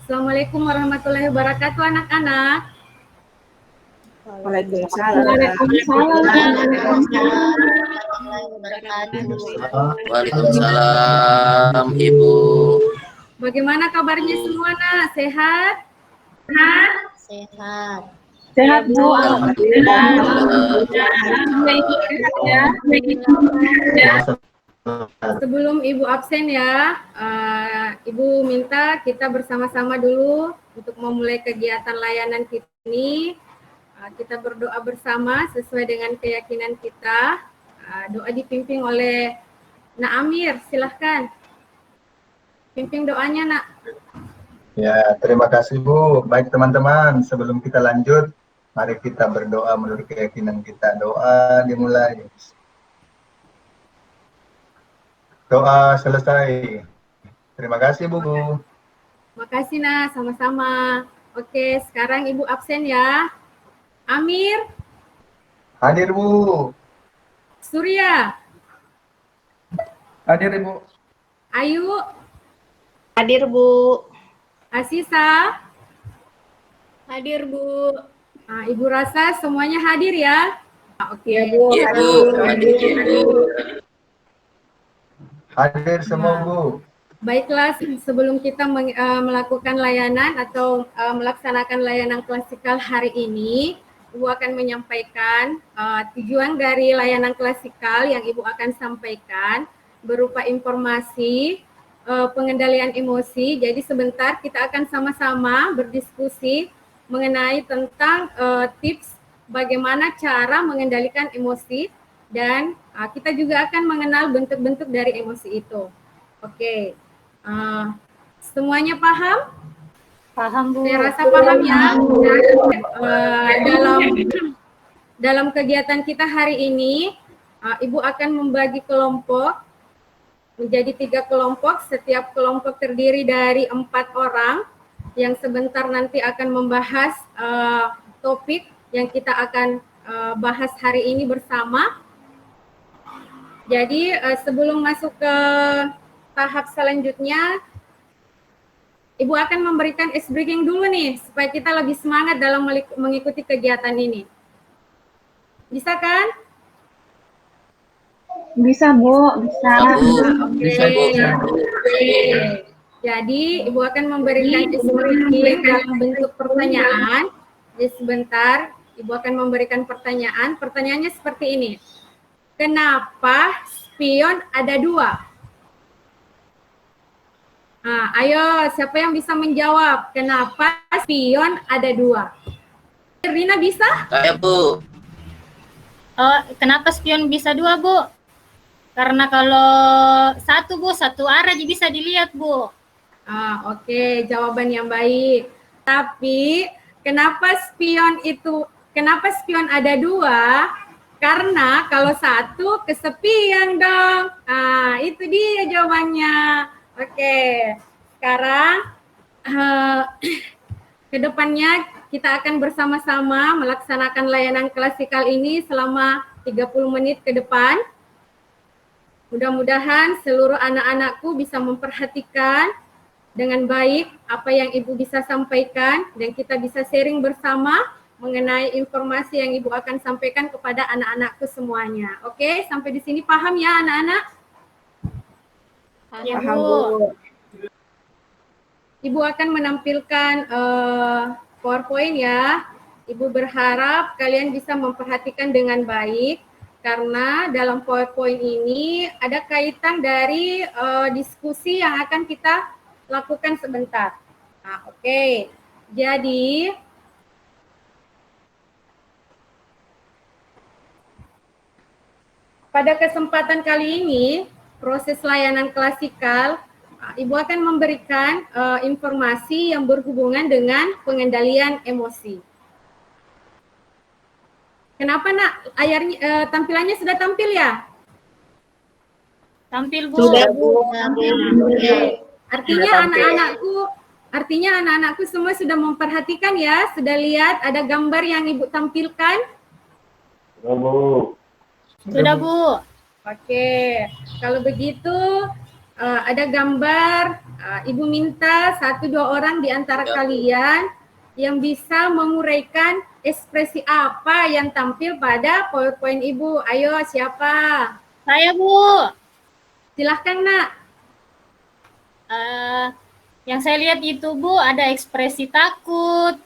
Assalamualaikum warahmatullahi wabarakatuh anak-anak. Waalaikumsalam. Waalaikumsalam, Ibu. Bagaimana kabarnya semua, nak? Sehat? Sehat. Sehat, Bu. Sebelum Ibu absen ya, Ibu minta kita bersama-sama dulu untuk memulai kegiatan layanan kita ini. Kita berdoa bersama sesuai dengan keyakinan kita. Doa dipimpin oleh Nak Amir, silahkan. Pimpin doanya, Nak. Ya, terima kasih Bu. Baik teman-teman, sebelum kita lanjut, mari kita berdoa menurut keyakinan kita. Doa dimulai. Doa selesai. Terima kasih Bu. Makasih, Nak, sama-sama. Oke, sekarang Ibu absen ya. Amir, Hadir Bu. Surya, Hadir Ibu. Ayu, Hadir, Bu. Asisa, Hadir, Bu. Ibu rasa semuanya hadir ya. Oke, Bu. Iya, Bu. Hadir semua Bu. Baiklah, sebelum kita melakukan layanan atau melaksanakan layanan klasikal hari ini, Ibu akan menyampaikan tujuan dari layanan klasikal yang Ibu akan sampaikan berupa informasi pengendalian emosi. Jadi sebentar kita akan sama-sama berdiskusi mengenai tentang tips bagaimana cara mengendalikan emosi dan kita juga akan mengenal bentuk-bentuk dari emosi itu. Oke, semuanya paham? Paham, Bu. Saya rasa paham ya. Dalam kegiatan kita hari ini, Ibu akan membagi kelompok menjadi 3 kelompok. Setiap kelompok terdiri dari 4 orang yang sebentar nanti akan membahas topik yang kita akan bahas hari ini bersama. Jadi sebelum masuk ke tahap selanjutnya, Ibu akan memberikan ice breaking dulu nih, supaya kita lebih semangat dalam mengikuti kegiatan ini. Bisa kan? Bisa, Bu. Bisa. Oke. Jadi, Ibu akan memberikan ice breaking dalam bentuk pertanyaan. Jadi sebentar, Ibu akan memberikan pertanyaan. Pertanyaannya seperti ini. Kenapa spion ada 2? Ayo, siapa yang bisa menjawab? Kenapa spion ada 2? Rina bisa? Saya, Bu. Kenapa spion bisa 2, Bu? Karena kalau 1, Bu, 1 arah aja bisa dilihat, Bu. Oke, jawaban yang baik. Tapi kenapa spion ada 2? Karena kalau 1 kesepian dong. Itu dia jawabannya. Oke, sekarang ke depannya kita akan bersama-sama melaksanakan layanan klasikal ini selama 30 menit ke depan. Mudah-mudahan seluruh anak-anakku bisa memperhatikan dengan baik apa yang Ibu bisa sampaikan dan kita bisa sharing bersama mengenai informasi yang Ibu akan sampaikan kepada anak-anakku semuanya. Oke, sampai di sini paham ya anak-anak? Ya, Bu. Ibu akan menampilkan PowerPoint ya. Ibu berharap kalian bisa memperhatikan dengan baik karena dalam PowerPoint ini ada kaitan dari diskusi yang akan kita lakukan sebentar. Oke. Jadi pada kesempatan kali ini proses layanan klasikal, Ibu akan memberikan informasi yang berhubungan dengan pengendalian emosi. Kenapa nak? Tampilannya sudah tampil ya? Tampil, Bu. Sudah, Bu. Oke. Artinya anak-anakku semua sudah memperhatikan ya, sudah lihat ada gambar yang Ibu tampilkan? Sudah Bu. Sudah, Bu. Oke, kalau begitu ada gambar, Ibu minta 1-2 orang di antara Ya. kalian yang bisa menguraikan ekspresi apa yang tampil pada PowerPoint Ibu. Ayo, siapa? Saya, Bu. Silahkan, Nak. Yang saya lihat itu, Bu, ada ekspresi takut,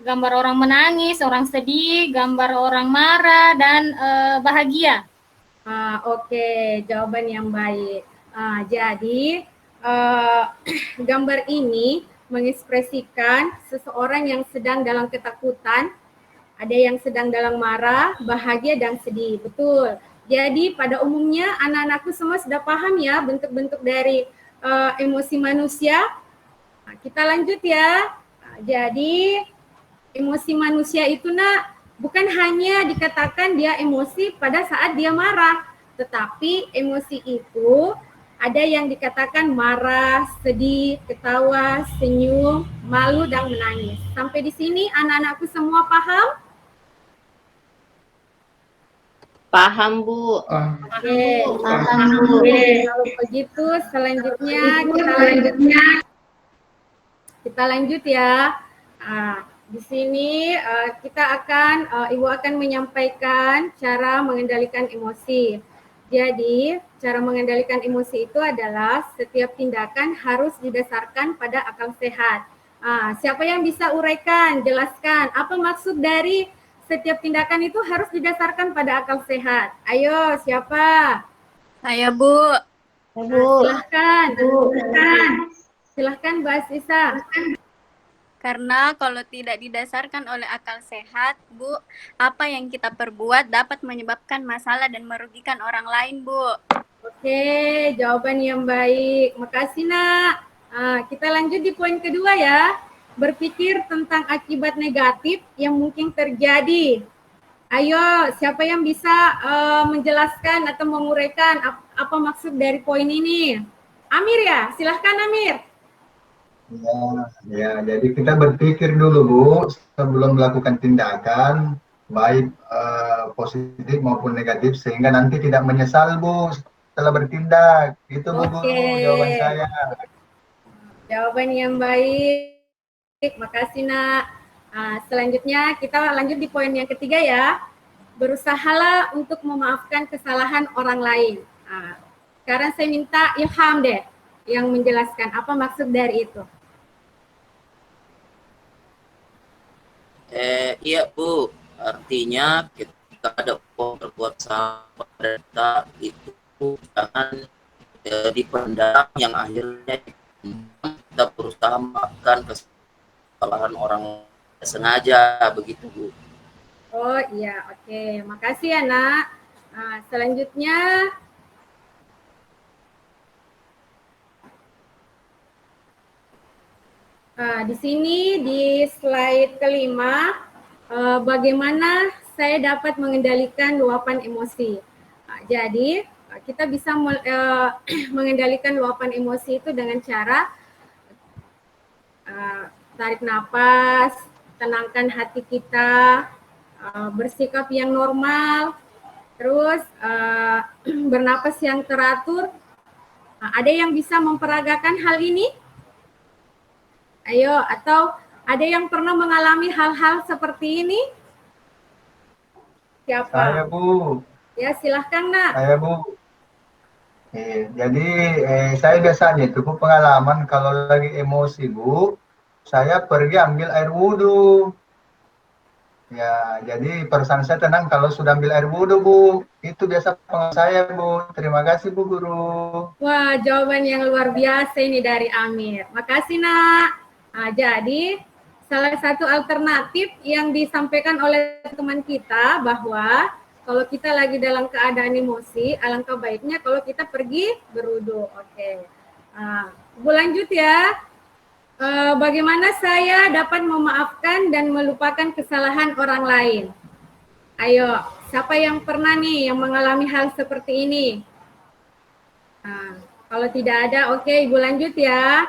gambar orang menangis, orang sedih, gambar orang marah, dan bahagia. Oke, jawaban yang baik. Jadi, gambar ini mengekspresikan seseorang yang sedang dalam ketakutan, ada yang sedang dalam marah, bahagia, dan sedih. Betul. Jadi pada umumnya anak-anakku semua sudah paham ya bentuk-bentuk dari emosi manusia. Kita lanjut ya. Jadi emosi manusia itu, Nak, bukan hanya dikatakan dia emosi pada saat dia marah, tetapi emosi itu ada yang dikatakan marah, sedih, ketawa, senyum, malu, dan menangis. Sampai di sini anak-anakku semua paham? Paham, Bu. Oke. Paham, Bu. Kalau begitu selanjutnya kita lanjut ya. Di sini Ibu akan menyampaikan cara mengendalikan emosi. Jadi, cara mengendalikan emosi itu adalah setiap tindakan harus didasarkan pada akal sehat. Siapa yang bisa uraikan, jelaskan apa maksud dari setiap tindakan itu harus didasarkan pada akal sehat. Ayo, siapa? Saya, Bu. Silahkan. Silahkan, Mbak Asisa. Karena kalau tidak didasarkan oleh akal sehat, Bu, apa yang kita perbuat dapat menyebabkan masalah dan merugikan orang lain, Bu. Oke, jawaban yang baik. Makasih, Nak. Kita lanjut di poin kedua ya. Berpikir tentang akibat negatif yang mungkin terjadi. Ayo, siapa yang bisa menjelaskan atau menguraikan apa maksud dari poin ini? Amir ya, silahkan Amir. Ya, jadi kita berpikir dulu Bu, sebelum melakukan tindakan, baik positif maupun negatif, sehingga nanti tidak menyesal Bu setelah bertindak. Itu Bu Guru, jawaban saya. Jawaban yang baik. Makasih, Nak. Selanjutnya kita lanjut di poin yang ketiga ya. Berusahalah untuk memaafkan kesalahan orang lain. Sekarang saya minta Ilham deh yang menjelaskan apa maksud dari itu. Iya, Bu. Artinya ketika ada orang berbuat salah pada kita, itu jangan dipendam, yang akhirnya kita berusaha memaafkan kesalahan orang sengaja, begitu, Bu. Oh iya, oke. Makasih ya, Nak. Selanjutnya di sini di slide kelima, bagaimana saya dapat mengendalikan luapan emosi. Jadi kita bisa mengendalikan luapan emosi itu dengan cara tarik napas, tenangkan hati kita, bersikap yang normal, terus bernapas yang teratur. Ada yang bisa memperagakan hal ini? Ayo, atau ada yang pernah mengalami hal-hal seperti ini? Siapa? Saya Bu. Ya, silahkan, Nak. Saya Bu. Jadi saya biasanya itu Bu, pengalaman kalau lagi emosi Bu, saya pergi ambil air wudhu. Ya, jadi perasaan saya tenang kalau sudah ambil air wudhu Bu. Itu biasa pengalaman saya Bu. Terima kasih Bu Guru. Wah, jawaban yang luar biasa ini dari Amir. Makasih, Nak. Jadi salah satu alternatif yang disampaikan oleh teman kita bahwa kalau kita lagi dalam keadaan emosi, alangkah baiknya kalau kita pergi berwudu. Oke. Bu lanjut ya. Bagaimana saya dapat memaafkan dan melupakan kesalahan orang lain? Ayo, siapa yang pernah nih yang mengalami hal seperti ini? Kalau tidak ada, oke, Ibu lanjut ya.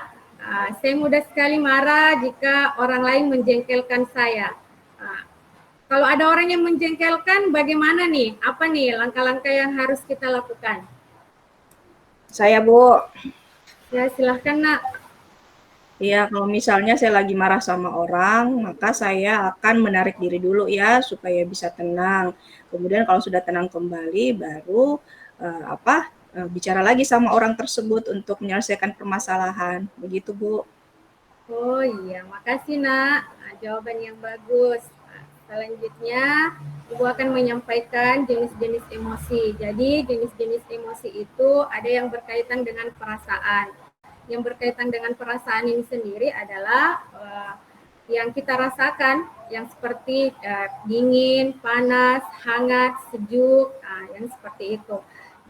Saya mudah sekali marah jika orang lain menjengkelkan saya. Kalau ada orang yang menjengkelkan, bagaimana nih? Apa nih langkah-langkah yang harus kita lakukan? Saya, Bu. Ya, silahkan nak. Ya, kalau misalnya saya lagi marah sama orang, maka saya akan menarik diri dulu ya supaya bisa tenang. Kemudian kalau sudah tenang kembali, baru bicara lagi sama orang tersebut untuk menyelesaikan permasalahan. Begitu, Bu. Oh iya, makasih nak. Jawaban yang bagus. Selanjutnya, Ibu akan menyampaikan jenis-jenis emosi. Jadi, jenis-jenis emosi itu ada yang berkaitan dengan perasaan. Yang berkaitan dengan perasaan ini sendiri adalah yang kita rasakan, yang seperti dingin, panas, hangat, sejuk, yang seperti itu.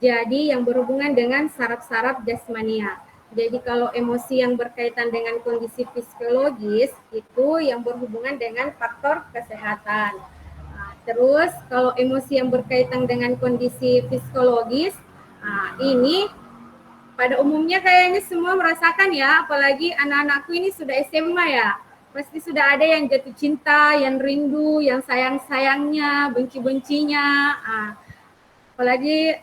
Jadi, yang berhubungan dengan saraf-saraf jasmania. Jadi kalau emosi yang berkaitan dengan kondisi fisiologis itu yang berhubungan dengan faktor kesehatan. Terus kalau emosi yang berkaitan dengan kondisi psikologis, ini pada umumnya kayaknya semua merasakan ya, apalagi anak-anakku ini sudah SMA ya. Pasti sudah ada yang jatuh cinta, yang rindu, yang sayang-sayangnya, benci-bencinya. Apalagi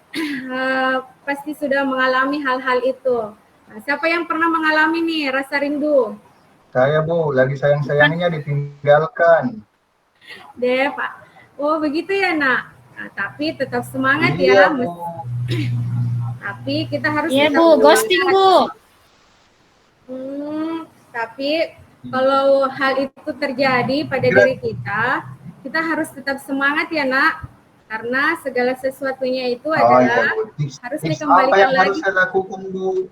pasti sudah mengalami hal-hal itu. Nah, siapa yang pernah mengalami nih rasa rindu? Saya, Bu, lagi sayang-sayangnya ditinggalkan. Deh, Pak. Oh, begitu ya, nak. Nah, tapi tetap semangat Iya, ya. Bu. Tapi kita harus Iya, Bu. Ghosting, Bu. Tapi kalau hal itu terjadi pada diri kita harus tetap semangat ya, nak. Karena segala sesuatunya itu adalah harus tips dikembalikan apa yang lagi. harus saya lakukan, Bu?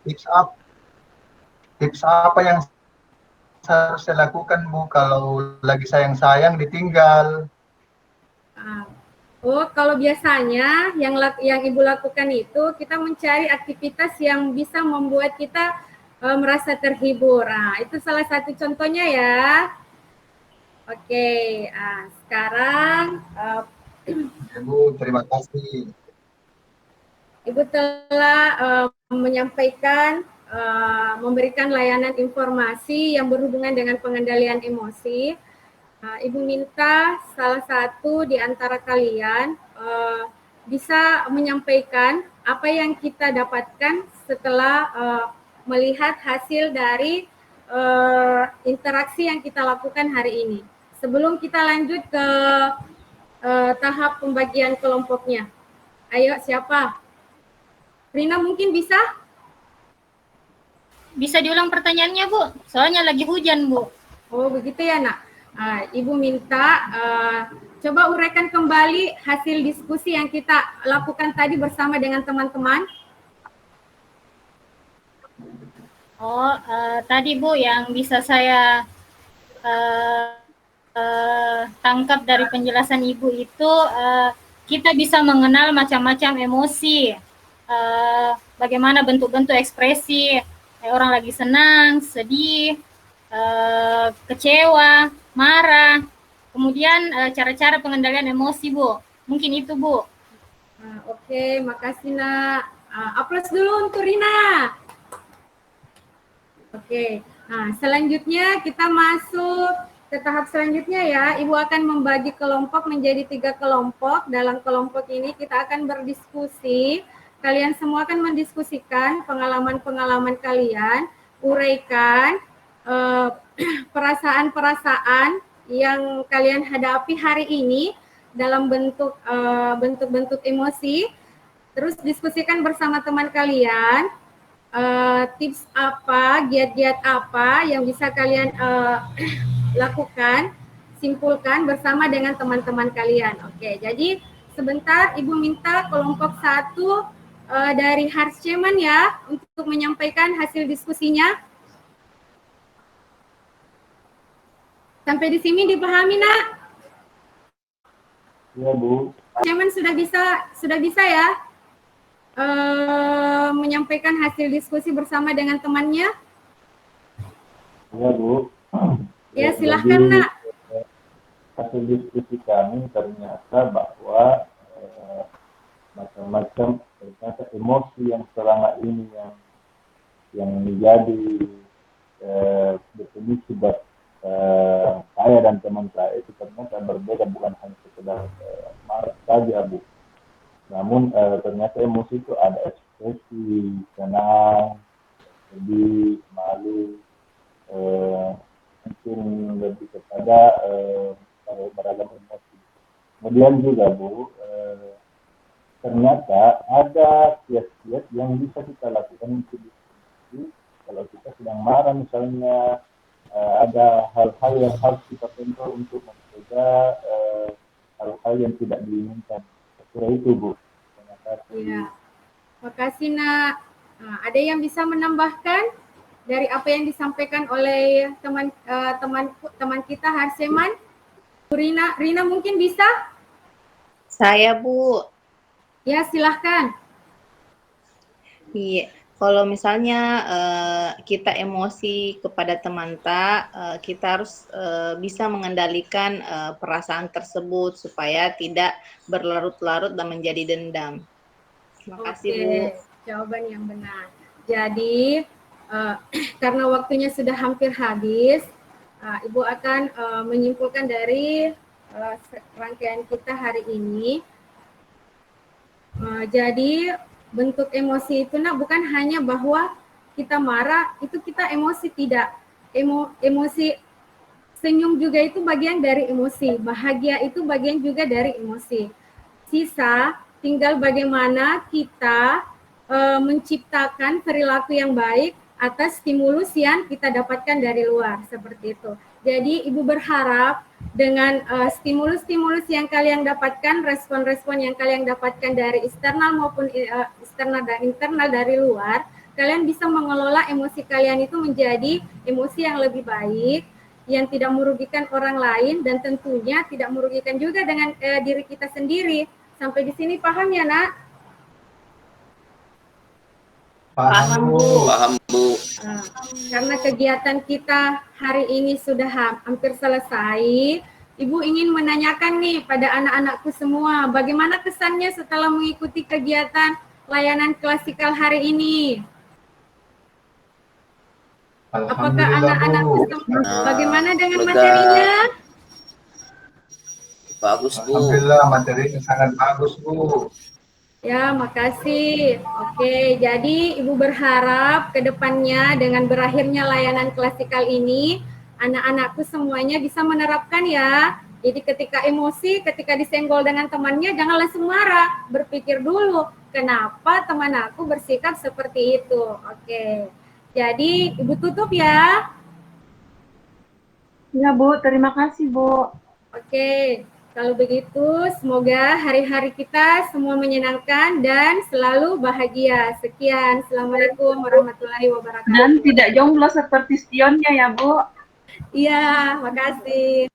Tips apa yang harus saya lakukan, Bu, kalau lagi sayang-sayang ditinggal? Oh, kalau biasanya yang Ibu lakukan itu kita mencari aktivitas yang bisa membuat kita merasa terhibur. Nah, itu salah satu contohnya ya. Oke, sekarang Bu, terima kasih. Ibu telah menyampaikan, memberikan layanan informasi yang berhubungan dengan pengendalian emosi. Ibu minta salah satu di antara kalian bisa menyampaikan apa yang kita dapatkan setelah melihat hasil dari interaksi yang kita lakukan hari ini. Sebelum kita lanjut ke tahap pembagian kelompoknya. Ayo, siapa? Rina mungkin bisa? Bisa diulang pertanyaannya, Bu? Soalnya lagi hujan, Bu. Oh, begitu ya, nak. Ibu minta coba uraikan kembali hasil diskusi yang kita lakukan tadi bersama dengan teman-teman. Tadi, Bu, yang bisa saya tangkap dari penjelasan Ibu itu kita bisa mengenal macam-macam emosi, bagaimana bentuk-bentuk ekspresi, orang lagi senang, sedih, kecewa, marah, kemudian cara-cara pengendalian emosi, Bu. Mungkin itu, Bu. Oke, makasih, nak. Aplaus dulu untuk Rina. Oke, nah selanjutnya kita masuk ke tahap selanjutnya ya. Ibu akan membagi kelompok menjadi 3 kelompok. Dalam kelompok ini kita akan berdiskusi. Kalian semua akan mendiskusikan pengalaman-pengalaman kalian, uraikan perasaan-perasaan yang kalian hadapi hari ini dalam bentuk-bentuk emosi. Terus diskusikan bersama teman kalian. Tips apa, giat-giat apa yang bisa kalian lakukan, simpulkan bersama dengan teman-teman kalian. Oke, jadi sebentar Ibu minta kelompok 1 dari Harsceman ya untuk menyampaikan hasil diskusinya. Sampai di sini dipahami, nak? Iya, Bu. Harsceman sudah bisa ya menyampaikan hasil diskusi bersama dengan temannya? Iya, Bu. Ya, silahkan, nak. Hasil diskusi kami ternyata bahwa macam-macam ternyata emosi yang selama ini yang menjadi definisi buat saya dan teman saya itu ternyata berbeda, bukan hanya sekedar marah saja, Bu. Namun ternyata emosi itu ada ekspresi, senang, sedih, malu, mungkin lebih kepada beragam emosi. Kemudian juga Bu, ternyata ada kiat-kiat yang bisa kita lakukan untuk diskusi kalau kita sedang marah misalnya, ada hal-hal yang harus kita kontrol untuk mencegah hal-hal yang tidak diinginkan. Kira itu Bu. Terima kasih. Iya. Makasih Nak. Nah, ada yang bisa menambahkan dari apa yang disampaikan oleh teman kita Harseman? Bu Rina mungkin bisa? Saya Bu, Ya silahkan. iya. Kalau misalnya kita emosi kepada teman kita harus bisa mengendalikan perasaan tersebut supaya tidak berlarut-larut dan menjadi dendam. Terima kasih Bu. Oke, jawaban yang benar. Jadi karena waktunya sudah hampir habis, Ibu akan menyimpulkan dari rangkaian kita hari ini. Jadi bentuk emosi itu bukan hanya bahwa kita marah itu kita emosi, tidak. Emosi senyum juga itu bagian dari emosi, bahagia itu bagian juga dari emosi. Sisa tinggal bagaimana kita menciptakan perilaku yang baik atas stimulus yang kita dapatkan dari luar, seperti itu. Jadi Ibu berharap dengan stimulus-stimulus yang kalian dapatkan, respon-respon yang kalian dapatkan dari eksternal maupun eksternal dan internal dari luar, kalian bisa mengelola emosi kalian itu menjadi emosi yang lebih baik, yang tidak merugikan orang lain dan tentunya tidak merugikan juga dengan diri kita sendiri. Sampai di sini paham ya, Nak? Paham Bu. Paham Bu. Karena kegiatan kita hari ini sudah hampir selesai, Ibu ingin menanyakan nih pada anak-anakku semua, bagaimana kesannya setelah mengikuti kegiatan layanan klasikal hari ini? Apakah anak-anakku semua bagaimana dengan materinya? Bagus Bu. Alhamdulillah materinya sangat bagus Bu. Ya, makasih. Oke, jadi Ibu berharap ke depannya dengan berakhirnya layanan klasikal ini, anak-anakku semuanya bisa menerapkan ya. Jadi ketika emosi, ketika disenggol dengan temannya, jangan langsung marah. Berpikir dulu, kenapa teman aku bersikap seperti itu. Oke, jadi Ibu tutup ya. Ya Bu, terima kasih Bu. Oke. Kalau begitu, semoga hari-hari kita semua menyenangkan dan selalu bahagia. Sekian, Assalamualaikum warahmatullahi wabarakatuh. Dan tidak jomblo seperti spionnya ya Bu. Iya, makasih.